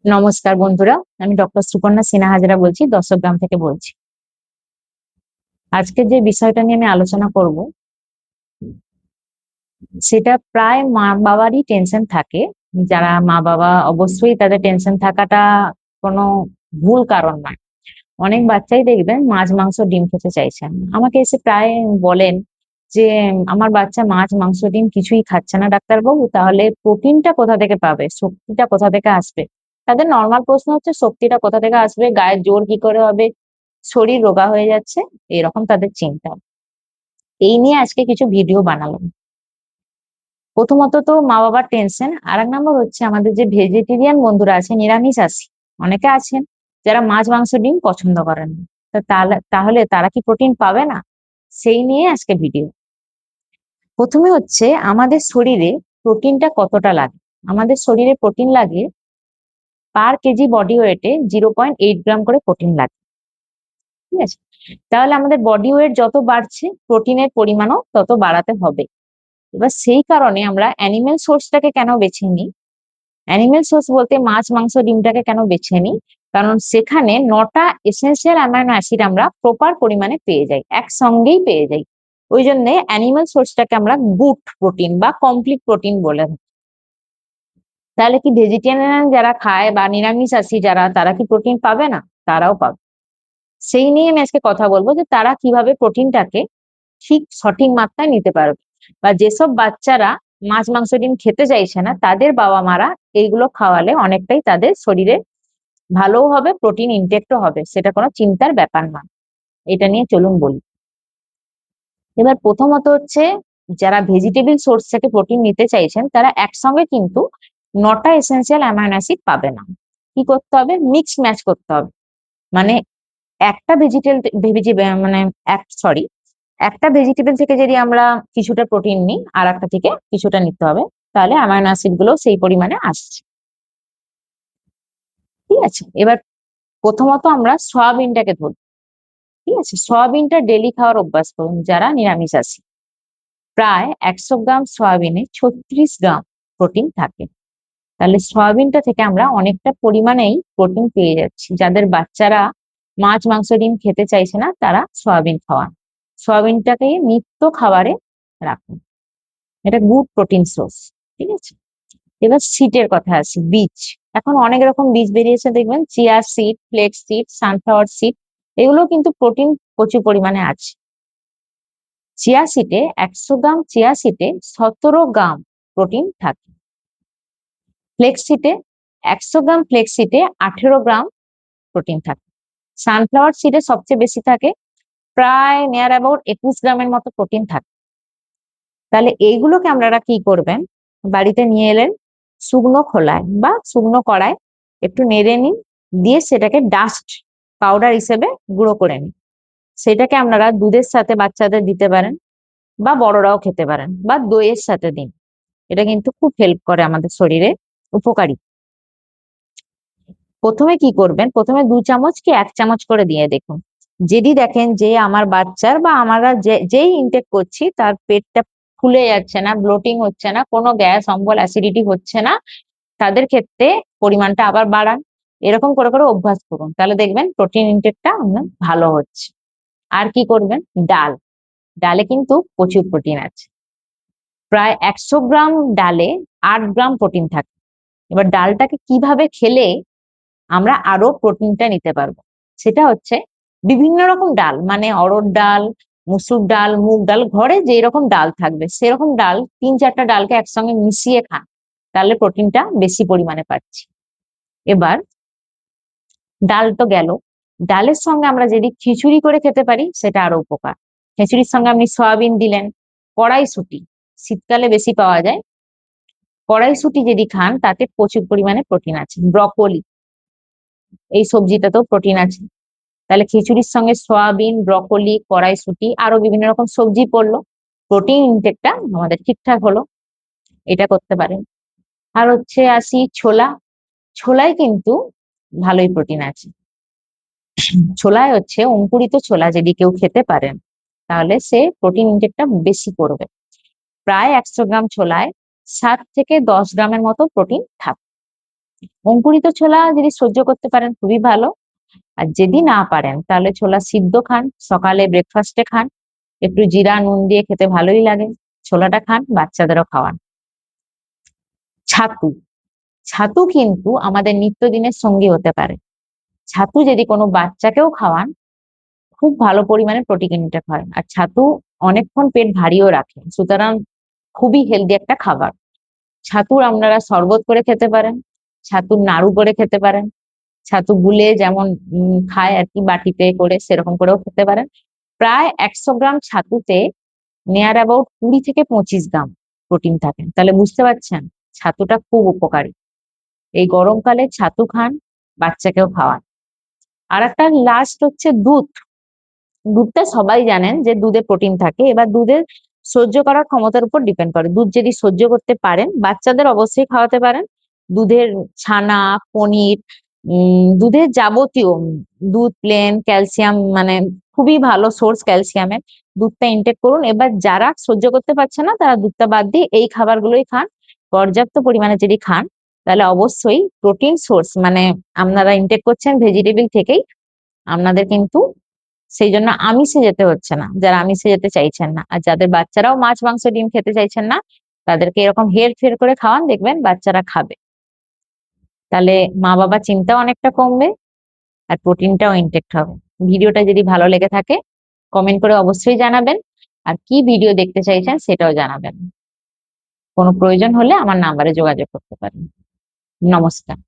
নমস্কার বন্ধুরা, আমি ডক্টর সুপর্ণা সিনহা হাজরা বলছি, দর্শকগ্রাম থেকে বলছি। আজকে যে বিষয়টা নিয়ে আমি আলোচনা করব সেটা প্রায় মা বাবারই টেনশন থাকে। যারা মা বাবা অবশ্যই তাদের টেনশন থাকাটা কোনো ভুল কারণ নয়। অনেক বাচ্চাই দেখবেন মাছ মাংস ডিম খেতে চাইছেন, আমাকে এসে প্রায় বলেন যে আমার বাচ্চা মাছ মাংস ডিম কিছুই খাচ্ছে না ডাক্তারবাবু, তাহলে প্রোটিনটা কোথা থেকে পাবে, শক্তিটা কোথা থেকে আসবে। তাদের নর্মাল প্রশ্ন হচ্ছে শক্তিটা কোথা থেকে আসবে, গায়ের জোর কি করে হবে, শরীর রোগা হয়ে যাচ্ছে, এরকম তাদের চিন্তা। এই নিয়ে আজকে কিছু ভিডিও বানালাম। প্রথমত তো মা বাবার টেনশন, আর এক নম্বর হচ্ছে আমাদের যে ভেজিটেরিয়ান বন্ধুরা আছে, নিরামিষাশী অনেকে আছেন যারা মাছ মাংস ডিম পছন্দ করেন না। তো তাহলে তারা কি প্রোটিন পাবে না, সেই নিয়ে আজকে ভিডিও। প্রথমে হচ্ছে আমাদের শরীরে প্রোটিনটা কতটা লাগে। আমাদের শরীরে প্রোটিন লাগে পার কেজি বডি ওয়েটে 0.8 গ্রাম করে প্রোটিন লাগে। ঠিক আছে, তাহলে আমাদের বডি ওয়েট যত বাড়ছে প্রোটিনের পরিমাণও তত বাড়াতে হবে। এবার সেই কারণে আমরা অ্যানিমেল সোর্সটাকে কেন বেছে নিই, অ্যানিমেল সোর্স বলতে মাছ মাংস ডিমটাকে কেন বেছে নিই, কারণ সেখানে 9টা এসেনশিয়াল অ্যামাইনো অ্যাসিড আমরা প্রপার পরিমাণে পেয়ে যাই, একসঙ্গেই পেয়ে যাই। ওই জন্য অ্যানিমেল সোর্সটাকে আমরা গুড প্রোটিন বা কমপ্লিট প্রোটিন বলে থাকি। তাহলে কি ভেজিটেরিয়ান যারা খায় বা নিরামিষাশী যারা, তারা কি প্রোটিন পাবে না? তারাও পাবে। সেই নিয়ে আমি আজকে কথা বলবো যে তারা কিভাবে প্রোটিনটাকে ঠিক সঠিক মাত্রায় নিতে পারবে, বা যেসব বাচ্চারা মাছ মাংস ডিম খেতে চাইছে না তাদের বাবা মারা এইগুলো খাওয়ালে অনেকটাই তাদের শরীরে ভালোও হবে, প্রোটিন ইনটেকও হবে, সেটা কোনো চিন্তার ব্যাপার না। এটা নিয়ে চলুন বলি। এবার প্রথমত হচ্ছে যারা ভেজিটেবল সোর্স থেকে প্রোটিন নিতে চাইছেন তারা একসঙ্গে কিন্তু 9টা এসেনশিয়াল অ্যামাইনো অ্যাসিড পাবে না। কি করতে হবে, মিক্স ম্যাচ করতে হবে। মানে একটা মানে একটা ভেজিটেবল থেকে যদি আমরা কিছুটা প্রোটিন নিই, আর একটা থেকে কিছুটা নিতে হবে, তাহলে অ্যামাইনো অ্যাসিড গুলো সেই পরিমাণে আসছে। ঠিক আছে, এবার প্রথমত আমরা সয়াবিনটাকে ধরবো। ঠিক আছে, সয়াবিনটা ডেলি খাওয়ার অভ্যাস করুন যারা নিরামিষাশী। প্রায় 100 গ্রাম সয়াবিনে 36 গ্রাম প্রোটিন থাকে। তাহলে সয়াবিনটা থেকে আমরা অনেকটা পরিমাণেই প্রোটিন পেয়ে যাচ্ছি। যাদের বাচ্চারা মাছ মাংস ডিম খেতে চাইছে না তারা সয়াবিন খাওয়ান, সয়াবিনটাকে নিত্য খাবারে রাখুন, এটা গুড প্রোটিন সোর্স। ঠিক আছে, এবার সিটের কথা আসি, বীজ। এখন অনেক রকম বীজ বেরিয়েছে দেখবেন, chia seed, flakes seed, sunflower seed, এগুলো কিন্তু প্রোটিন প্রচুর পরিমাণে আছে। চিয়া সিডে 100 গ্রাম চিয়া সিডে 17 গ্রাম প্রোটিন থাকে। ফ্লেক্সিটে 100 গ্রাম ফ্লেক্সিটে 18 গ্রাম প্রোটিন থাকে। সানফ্লাওয়ার সিডে সবচেয়ে বেশি থাকে, প্রায় নিয়ার অ্যাবাউট 21 গ্রামের মতো প্রোটিন থাকে। তাহলে এইগুলোকে আপনারা কি করবেন, বাড়িতে নিয়ে এলেন, শুকনো খোলায় বা শুকনো কড়ায় একটু নেড়ে নিন, দিয়ে সেটাকে ডাস্ট পাউডার হিসেবে গুঁড়ো করে নিন। সেটাকে আপনারা দুধের সাথে বাচ্চাদের দিতে পারেন, বা বড়রাও খেতে পারেন, বা দইয়ের সাথে দিন। এটা কিন্তু খুব হেল্প করে আমাদের শরীরে, উপকারী। প্রথমে কি করবেন, প্রথমে 2 চামচ কি 1 চামচ করে দিয়ে দেখুন। যদি দেখেন যে আমার বাচ্চার বা আমরা যেই ইনটেক করছি তার পেটটা ফুলে যাচ্ছে না, ব্লোটিং হচ্ছে না, কোনো গ্যাস অম্বল অ্যাসিডিটি হচ্ছে না, তাদের ক্ষেত্রে পরিমাণটা আবার বাড়ান। এরকম করে করে অভ্যাস করুন, তাহলে দেখবেন প্রোটিন ইনটেকটা আপনার ভালো হচ্ছে। আর কি করবেন, ডাল। ডালে কিন্তু প্রচুর প্রোটিন আছে। প্রায় 100 গ্রাম ডালে 8 গ্রাম প্রোটিন থাকে। এবার ডালটাকে কিভাবে খেলে আমরা আরো প্রোটিনটা নিতে পারবো, সেটা হচ্ছে বিভিন্ন রকম ডাল, মানে অড়হর ডাল, মুসুর ডাল, মুগ ডাল, ঘরে যেই রকম ডাল থাকবে সেরকম ডাল 3-4টা ডালকে একসঙ্গে মিশিয়ে খান, তাহলে প্রোটিনটা বেশি পরিমাণে পাচ্ছি। এবার ডাল তো গেল, ডালের সঙ্গে আমরা যদি খিচুড়ি করে খেতে পারি সেটা আরো উপকার। খিচুড়ির সঙ্গে আপনি সয়াবিন দিলেন, কড়াইশুঁটি শীতকালে বেশি পাওয়া যায়, কড়াইশুঁটি যদি খান তাতে প্রচুর পরিমাণে প্রোটিন আছে। ব্রকোলি, এই সবজিটাতেও প্রোটিন আছে। তাহলে খিচুড়ির সঙ্গে সয়াবিন, ব্রকোলি, কড়াইশুঁটি, আরো বিভিন্ন রকম সবজি পড়লো, প্রোটিন ইনটেকটা আমাদের ঠিকঠাক হলো। এটা করতে পারেন। আর হচ্ছে আসি ছোলা। ছোলায় কিন্তু ভালোই প্রোটিন আছে। ছোলায় হচ্ছে অঙ্কুরিত ছোলা যদি কেউ খেতে পারেন তাহলে সে প্রোটিন ইনটেকটা বেশি করবে। প্রায় 100 গ্রাম ছোলায় 7 থেকে 10 গ্রামের মতো প্রোটিন থাকে। অঙ্কুরিত ছোলা যদি সহ্য করতে পারেন খুবই ভালো, আর যদি না পারেন তাহলে ছোলা সিদ্ধ খান, সকালে ব্রেকফাস্টে খান, একটু জিরা নুন দিয়ে খেতে ভালোই লাগে, ছোলাটা খান, বাচ্চাদেরও খাওয়ান। ছাতু, ছাতু কিন্তু আমাদের নিত্যদিনের সঙ্গী হতে পারে। ছাতু যদি কোনো বাচ্চাকেও খাওয়ান, খুব ভালো পরিমাণে প্রোটিন ইনটেক হয়, আর ছাতু অনেকক্ষণ পেট ভারীও রাখে, সুতরাং খুবই হেলদি একটা খাবার। ছাতুর আপনারা শরবত করে খেতে পারেন, ছাতুর নাড়ু করে খেতে পারেন, ছাতু গুলে যেমন খায় আর কি বাটিতে করে, সেরকম করেও খেতে পারেন। প্রায় 100 গ্রাম ছাতুতে নিয়ার অ্যাবাউট 20 থেকে 25 গ্রাম প্রোটিন থাকে, তাহলে বুঝতে পারছেন ছাতুটা খুব উপকারী। এই গরমকালে ছাতু খান, বাচ্চাকেও খাওয়ান। আর একটা লাস্ট হচ্ছে দুধ। দুধটা সবাই জানেন যে দুধে প্রোটিন থাকে, এবার দুধের সহ্য করার ক্ষমতার উপর ডিপেন্ড করে। দুধ যদি সহ্য করতে পারেন, বাচ্চাদের অবশ্যই খাওয়াতে পারেন। দুধের ছানা, পনির, দুধের যাবতীয়, দুধ প্লেন ক্যালসিয়াম মানে খুবই ভালো সোর্স ক্যালসিয়ামের, দুধটা ইনটেক করুন। এবার যারা সহ্য করতে পারছে না তারা দুধটা বাদ দিয়ে এই খাবারগুলোই খান। পর্যাপ্ত পরিমাণে যদি খান তাহলে অবশ্যই প্রোটিন সোর্স মানে আপনারা ইনটেক করছেন ভেজিটেবল থেকেই, আপনাদের কিন্তু সেই জন্য আমিষে যেতে হচ্ছে না, যারা আমিষে যেতে চাইছেন না। আর যাদের বাচ্চারাও মাছ মাংস ডিম খেতে চাইছেন না, তাদেরকে এরকম হেরফের করে খাওয়ান, দেখবেন বাচ্চারা খাবে। তাহলে মা বাবা চিন্তাও অনেকটা কমবে, আর প্রোটিনটাও ইনটেক্ট হবে। ভিডিওটা যদি ভালো লেগে থাকে কমেন্ট করে অবশ্যই জানাবেন, আর কি ভিডিও দেখতে চাইছেন সেটাও জানাবেন। কোনো প্রয়োজন হলে আমার নাম্বারে যোগাযোগ করতে পারেন। নমস্কার।